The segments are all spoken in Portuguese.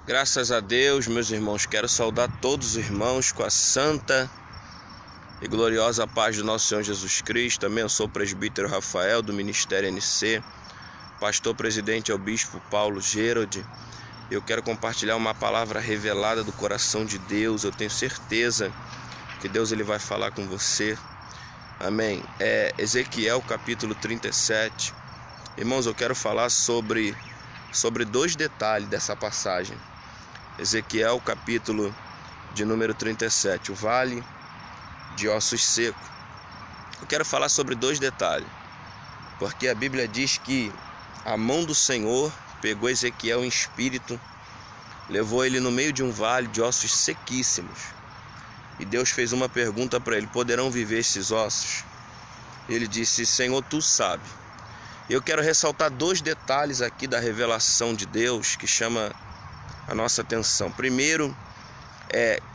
Graças a Deus, meus irmãos, quero saudar todos os irmãos com a santa e gloriosa paz do nosso Senhor Jesus Cristo. Também eu sou o presbítero Rafael, do Ministério NC, pastor presidente é o bispo Paulo Gerald. Eu quero compartilhar uma palavra revelada do coração de Deus. Eu tenho certeza que Deus ele vai falar com você. Amém. Ezequiel capítulo 37. Irmãos, eu quero falar sobre dois detalhes dessa passagem. Ezequiel capítulo de número 37, o vale de ossos secos. Eu quero falar sobre dois detalhes, porque a Bíblia diz que a mão do Senhor pegou Ezequiel em espírito, levou ele no meio de um vale de ossos sequíssimos. E Deus fez uma pergunta para ele: poderão viver esses ossos? Ele disse: Senhor, tu sabe. Eu quero ressaltar dois detalhes aqui da revelação de Deus que chama a nossa atenção. Primeiro,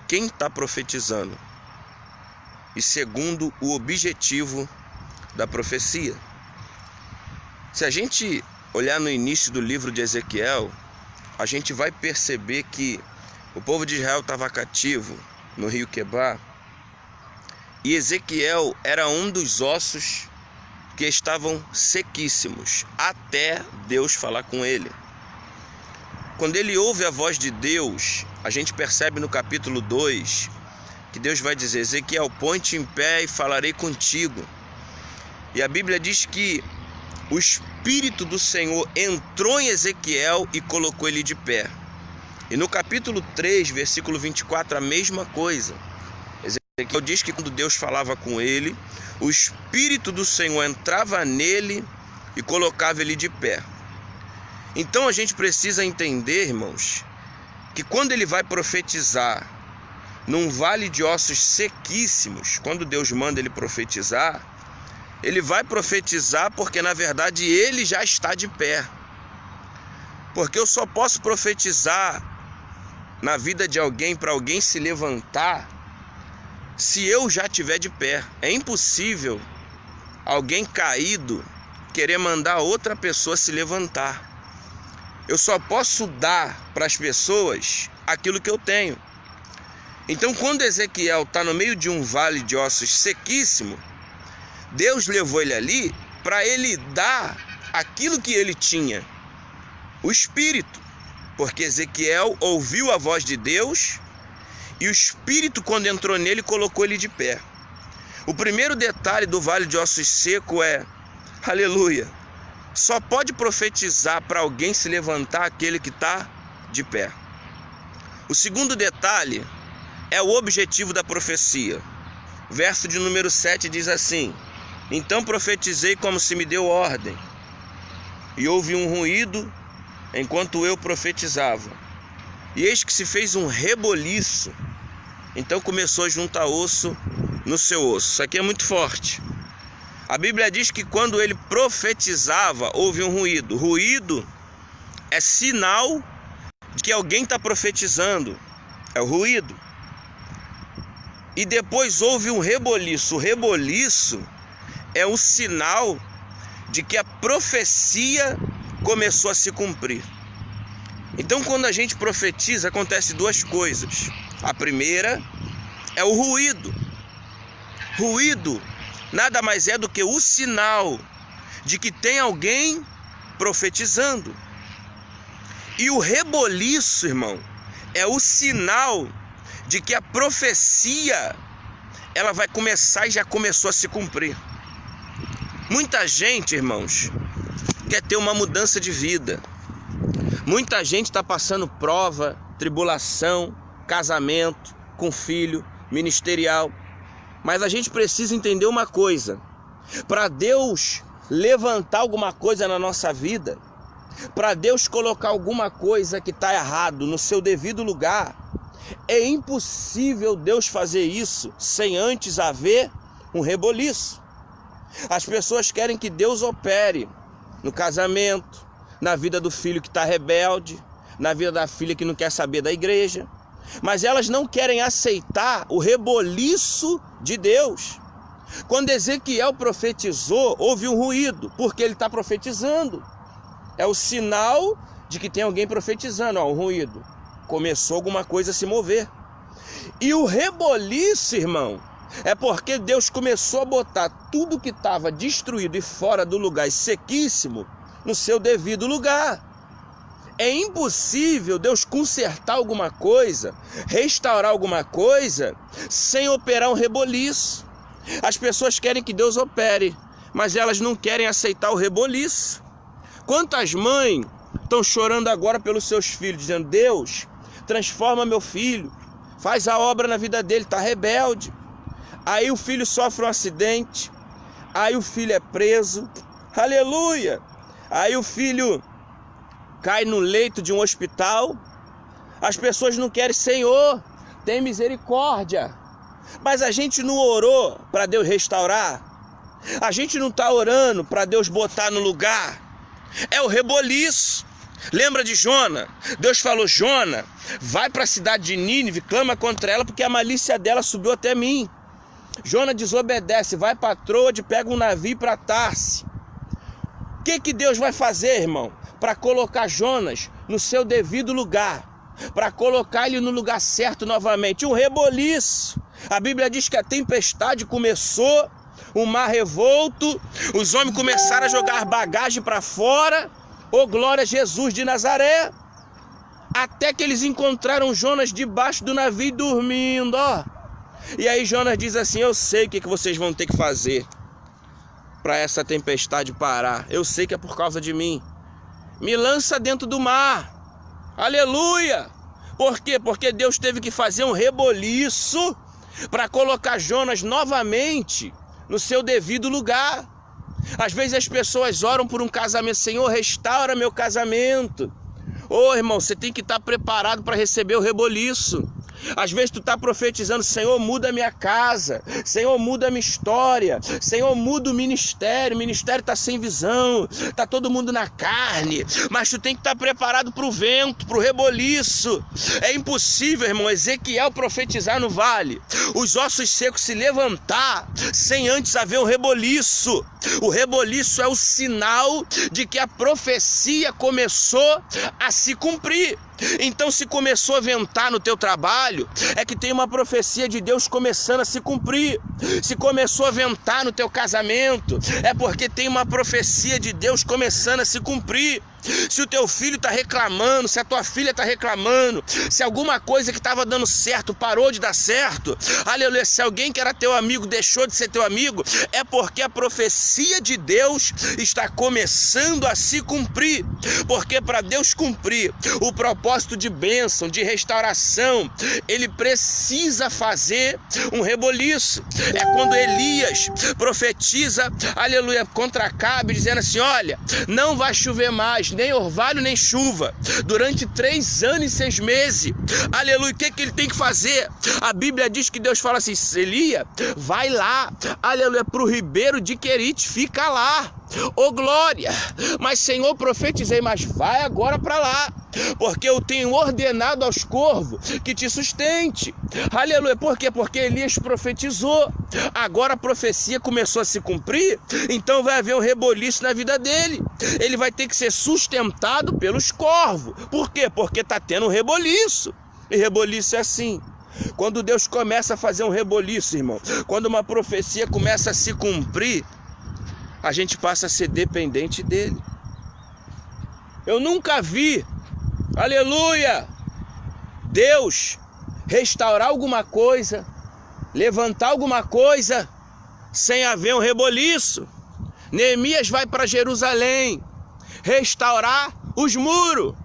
quem está profetizando. E segundo, o objetivo da profecia. Se a gente olhar no início do livro de Ezequiel, a gente vai perceber que o povo de Israel estava cativo no rio Quebar, e Ezequiel era um dos ossos que estavam sequíssimos, até Deus falar com ele. Quando ele ouve a voz de Deus, a gente percebe no capítulo 2 que Deus vai dizer: Ezequiel, põe-te em pé e falarei contigo. E a Bíblia diz que o Espírito do Senhor entrou em Ezequiel e colocou ele de pé. E no capítulo 3, versículo 24, a mesma coisa. Ezequiel diz que quando Deus falava com ele, o Espírito do Senhor entrava nele e colocava ele de pé. Então a gente precisa entender, irmãos, que quando ele vai profetizar num vale de ossos sequíssimos, quando Deus manda ele profetizar, ele vai profetizar porque na verdade ele já está de pé. Porque eu só posso profetizar na vida de alguém para alguém se levantar se eu já estiver de pé. É impossível alguém caído querer mandar outra pessoa se levantar. Eu só posso dar para as pessoas aquilo que eu tenho. Então, quando Ezequiel está no meio de um vale de ossos sequíssimo, Deus levou ele ali para ele dar aquilo que ele tinha, o Espírito. Porque Ezequiel ouviu a voz de Deus e o Espírito, quando entrou nele, colocou ele de pé. O primeiro detalhe do vale de ossos secos aleluia, só pode profetizar para alguém se levantar aquele que está de pé. O segundo detalhe é o objetivo da profecia. O verso de número 7 diz assim: então profetizei como se me deu ordem, e houve um ruído enquanto eu profetizava, e eis que se fez um reboliço. Então começou a juntar osso no seu osso. Isso aqui é muito forte. A Bíblia diz que quando ele profetizava, houve um ruído. Ruído é sinal de que alguém está profetizando. É o ruído. E depois houve um reboliço. O reboliço é o sinal de que a profecia começou a se cumprir. Então, quando a gente profetiza, acontece duas coisas. A primeira é o ruído. Ruído nada mais é do que o sinal de que tem alguém profetizando. E o reboliço, irmão, é o sinal de que a profecia ela vai começar e já começou a se cumprir. Muita gente, irmãos, quer ter uma mudança de vida. Muita gente está passando prova, tribulação, casamento, com filho, ministerial. Mas a gente precisa entender uma coisa: para Deus levantar alguma coisa na nossa vida, para Deus colocar alguma coisa que está errado no seu devido lugar, é impossível Deus fazer isso sem antes haver um reboliço. As pessoas querem que Deus opere no casamento, na vida do filho que está rebelde, na vida da filha que não quer saber da igreja, mas elas não querem aceitar o reboliço de Deus. Quando Ezequiel profetizou, houve um ruído, porque ele está profetizando. É o sinal de que tem alguém profetizando, um ruído. começou alguma coisa a se mover. E o reboliço, irmão, é porque Deus começou a botar tudo que estava destruído e fora do lugar e sequíssimo no seu devido lugar. É impossível Deus consertar alguma coisa, restaurar alguma coisa, sem operar um reboliço. As pessoas querem que Deus opere, mas elas não querem aceitar o reboliço. Quantas mães estão chorando agora pelos seus filhos, dizendo: Deus, transforma meu filho, faz a obra na vida dele, está rebelde. Aí o filho sofre um acidente, aí o filho é preso, aleluia. Aí o filho cai no leito de um hospital. As pessoas não querem: Senhor, tem misericórdia. Mas a gente não orou para Deus restaurar. A gente não está orando para Deus botar no lugar. É o reboliço. Lembra de Jona? Deus falou: Jona, vai para a cidade de Nínive, clama contra ela, porque a malícia dela subiu até mim. Jona desobedece, vai para Troade, pega um navio para Tarse. O que Deus vai fazer, irmão? Para colocar Jonas no seu devido lugar, para colocar ele no lugar certo novamente. Um reboliço. A Bíblia diz que a tempestade começou, o mar revolto, os homens começaram a jogar bagagem para fora. Ô glória a Jesus de Nazaré. Até que eles encontraram Jonas debaixo do navio dormindo, ó. E aí Jonas diz assim: eu sei o que vocês vão ter que fazer para essa tempestade parar. Eu sei que é por causa de mim. Me lança dentro do mar. Aleluia! Por quê? Porque Deus teve que fazer um reboliço para colocar Jonas novamente no seu devido lugar. Às vezes as pessoas oram por um casamento: Senhor, restaura meu casamento. Ô irmão, você tem que estar preparado para receber o reboliço. Às vezes tu está profetizando: Senhor, muda a minha casa, Senhor, muda a minha história, Senhor, muda o ministério está sem visão, está todo mundo na carne. Mas tu tem que estar preparado para o vento, para o reboliço. É impossível, irmão, Ezequiel profetizar no vale, os ossos secos se levantar, sem antes haver um reboliço. O reboliço é o sinal de que a profecia começou a se cumprir. Então, se começou a ventar no teu trabalho, é que tem uma profecia de Deus começando a se cumprir. Se começou a ventar no teu casamento, é porque tem uma profecia de Deus começando a se cumprir. Se o teu filho está reclamando, se a tua filha está reclamando, se alguma coisa que estava dando certo parou de dar certo, aleluia, se alguém que era teu amigo deixou de ser teu amigo, é porque a profecia de Deus está começando a se cumprir. Porque para Deus cumprir o propósito de bênção, de restauração, ele precisa fazer um reboliço. É quando Elias profetiza, aleluia, contra Acabe, dizendo assim: olha, não vai chover mais, nem orvalho, nem chuva, durante 3 anos e 6 meses. Aleluia, o que ele tem que fazer? A Bíblia diz que Deus fala assim: Elias, vai lá, aleluia, para o ribeiro de Querite, fica lá. Ô glória, mas Senhor, profetizei, mas vai agora para lá, porque eu tenho ordenado aos corvos que te sustente. Aleluia, por quê? Porque Elias profetizou, agora a profecia começou a se cumprir, então vai haver um reboliço na vida dele. Ele vai ter que ser sustentado pelos corvos. Por quê? Porque está tendo um reboliço. E reboliço é assim. Quando Deus começa a fazer um reboliço, irmão, quando uma profecia começa a se cumprir, a gente passa a ser dependente dele. Eu nunca vi, aleluia, Deus restaurar alguma coisa, levantar alguma coisa, sem haver um reboliço. Neemias vai para Jerusalém restaurar os muros.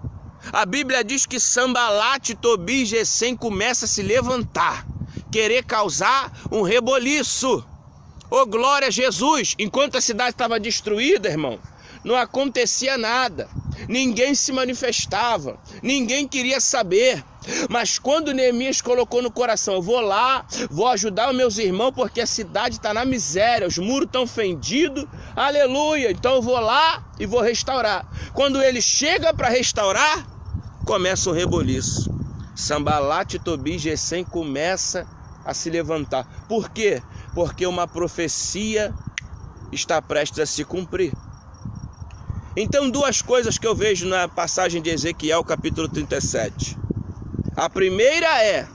A Bíblia diz que Sambalate, Tobi e Gesem começa a se levantar, querer causar um reboliço. Ô glória a Jesus! Enquanto a cidade estava destruída, irmão, não acontecia nada. Ninguém se manifestava, ninguém queria saber. Mas quando Neemias colocou no coração: eu vou lá, vou ajudar os meus irmãos, porque a cidade está na miséria, os muros estão fendidos, aleluia, então eu vou lá e vou restaurar. Quando ele chega para restaurar, começa um reboliço. Sambalate, Tobi e Gesem começa a se levantar. Por quê? Porque uma profecia está prestes a se cumprir. Então, 2 coisas que eu vejo na passagem de Ezequiel, capítulo 37. A primeira é,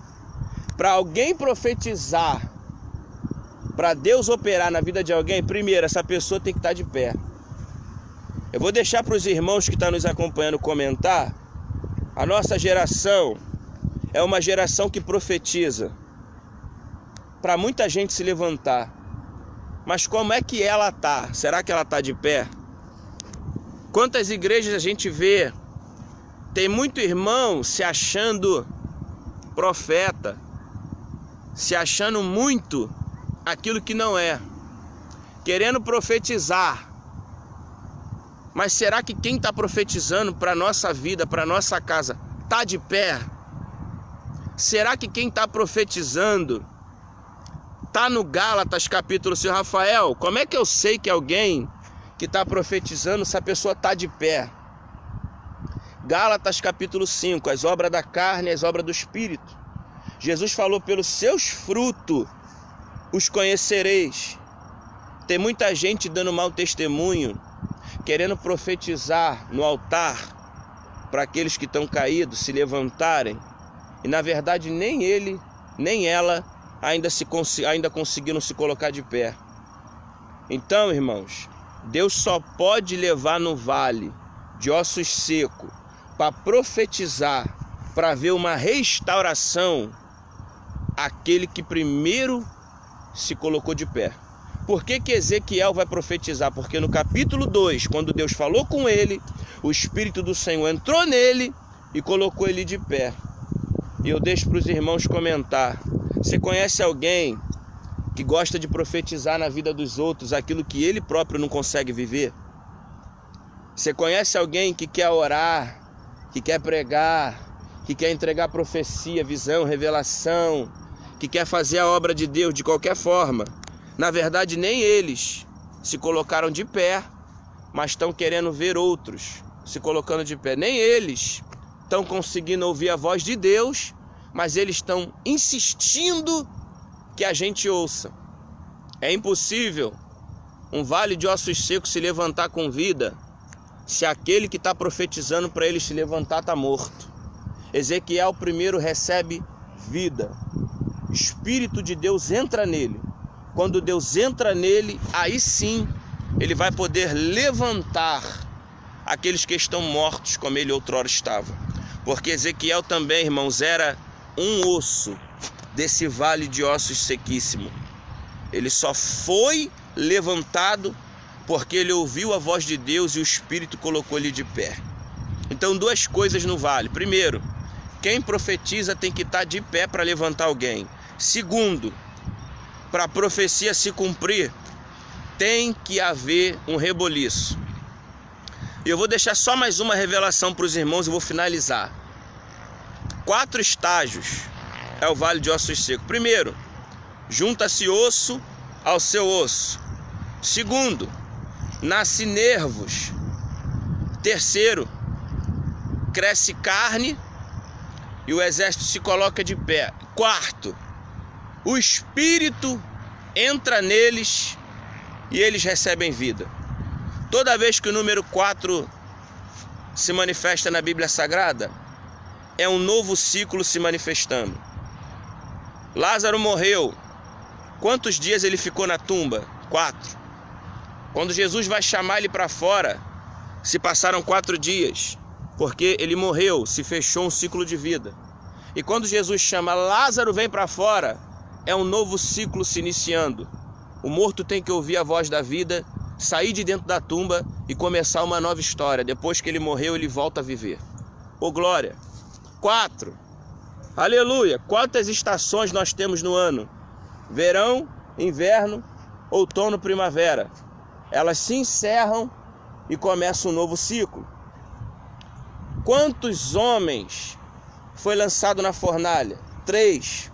para alguém profetizar, para Deus operar na vida de alguém, primeiro, essa pessoa tem que estar de pé. Eu vou deixar para os irmãos que estão nos acompanhando comentar. A nossa geração é uma geração que profetiza para muita gente se levantar. Mas como é que ela está? Será que ela está de pé? Quantas igrejas a gente vê? Tem muito irmão se achando profeta, se achando muito aquilo que não é, querendo profetizar. Mas será que quem está profetizando para a nossa vida, para a nossa casa, está de pé? Será que quem está profetizando está no Gálatas capítulo 5? Rafael, como é que eu sei que alguém que está profetizando, se a pessoa está de pé? Gálatas capítulo 5, as obras da carne e as obras do Espírito. Jesus falou, pelos seus frutos os conhecereis. Tem muita gente dando mau testemunho, querendo profetizar no altar para aqueles que estão caídos se levantarem, e na verdade nem ele, nem ela ainda conseguiram se colocar de pé. Então, irmãos, Deus só pode levar no vale de ossos secos para profetizar, para ver uma restauração, aquele que primeiro se colocou de pé. Por que Ezequiel vai profetizar? Porque no capítulo 2, quando Deus falou com ele, o Espírito do Senhor entrou nele e colocou ele de pé. E eu deixo para os irmãos comentar. Você conhece alguém que gosta de profetizar na vida dos outros aquilo que ele próprio não consegue viver? Você conhece alguém que quer orar, que quer pregar, que quer entregar profecia, visão, revelação, que quer fazer a obra de Deus de qualquer forma? Na verdade, nem eles se colocaram de pé, mas estão querendo ver outros se colocando de pé. Nem eles estão conseguindo ouvir a voz de Deus, mas eles estão insistindo que a gente ouça. É impossível um vale de ossos secos se levantar com vida se aquele que está profetizando para ele se levantar está morto. Ezequiel primeiro recebe vida. Espírito de Deus entra nele. Quando Deus entra nele, aí sim ele vai poder levantar aqueles que estão mortos como ele outrora estava. Porque Ezequiel também, irmãos, era um osso desse vale de ossos sequíssimo. Ele só foi levantado porque ele ouviu a voz de Deus e o Espírito colocou ele de pé. Então, duas coisas no vale. Primeiro, quem profetiza tem que estar de pé para levantar alguém. Segundo, para a profecia se cumprir, tem que haver um reboliço. E eu vou deixar só mais uma revelação para os irmãos e vou finalizar. 4 estágios é o vale de ossos secos. Primeiro, junta-se osso ao seu osso. Segundo, nasce nervos. Terceiro, cresce carne e o exército se coloca de pé. Quarto, o Espírito entra neles e eles recebem vida. Toda vez que o número 4 se manifesta na Bíblia Sagrada, é um novo ciclo se manifestando. Lázaro morreu. Quantos dias ele ficou na tumba? 4. Quando Jesus vai chamar ele para fora, se passaram 4 dias, porque ele morreu, se fechou um ciclo de vida. E quando Jesus chama Lázaro, vem para fora, é um novo ciclo se iniciando. O morto tem que ouvir a voz da vida, sair de dentro da tumba e começar uma nova história. Depois que ele morreu, ele volta a viver. Ô glória! 4. Aleluia! Quantas estações nós temos no ano? Verão, inverno, outono, primavera. Elas se encerram e começa um novo ciclo. Quantos homens foi lançado na fornalha? 3.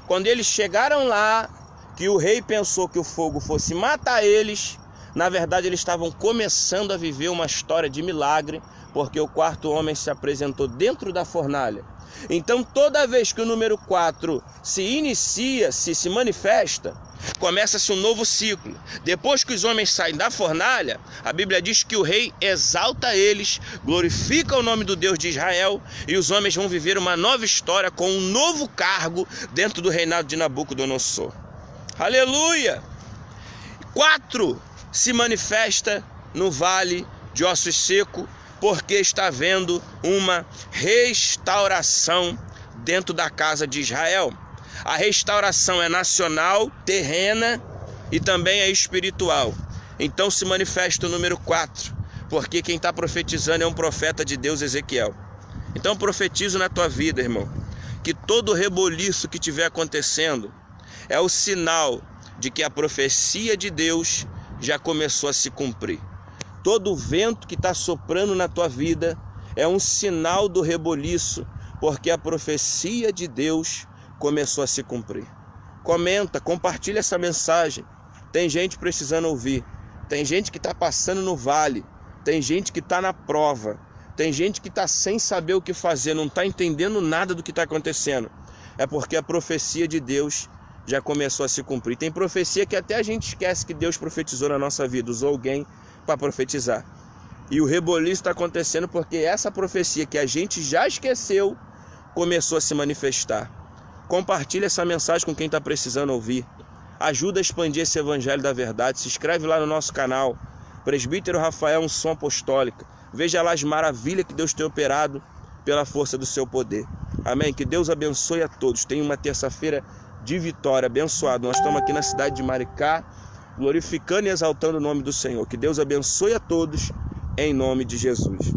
Quando eles chegaram lá, que o rei pensou que o fogo fosse matar eles, na verdade eles estavam começando a viver uma história de milagre, porque o 4º homem se apresentou dentro da fornalha. Então toda vez que o número 4 se inicia, se manifesta, Começa-se um novo ciclo. Depois que os homens saem da fornalha, a Bíblia diz que o rei exalta eles, glorifica o nome do Deus de Israel, e os homens vão viver uma nova história com um novo cargo dentro do reinado de Nabucodonosor. Aleluia! 4 se manifesta no vale de ossos secos, porque está havendo uma restauração dentro da casa de Israel. A restauração é nacional, terrena e também é espiritual. Então se manifesta o número 4, porque quem está profetizando é um profeta de Deus, Ezequiel. Então profetizo na tua vida, irmão, que todo reboliço que estiver acontecendo é o sinal de que a profecia de Deus já começou a se cumprir. Todo vento que está soprando na tua vida é um sinal do reboliço, porque a profecia de Deus começou a se cumprir. Comenta, compartilha essa mensagem. Tem gente precisando ouvir. Tem gente que está passando no vale. Tem gente que está na prova. Tem gente que está sem saber o que fazer, não está entendendo nada do que está acontecendo. É porque a profecia de Deus já começou a se cumprir. Tem profecia que até a gente esquece que Deus profetizou na nossa vida, usou alguém para profetizar. E o reboliço está acontecendo porque essa profecia que a gente já esqueceu começou a se manifestar. Compartilha essa mensagem com quem está precisando ouvir. Ajuda a expandir esse evangelho da verdade. Se inscreve lá no nosso canal, Presbítero Rafael Unção Apostólica. Veja lá as maravilhas que Deus tem operado pela força do seu poder. Amém? Que Deus abençoe a todos. Tenha uma terça-feira de vitória, abençoado. Nós estamos aqui na cidade de Maricá, glorificando e exaltando o nome do Senhor. Que Deus abençoe a todos, em nome de Jesus.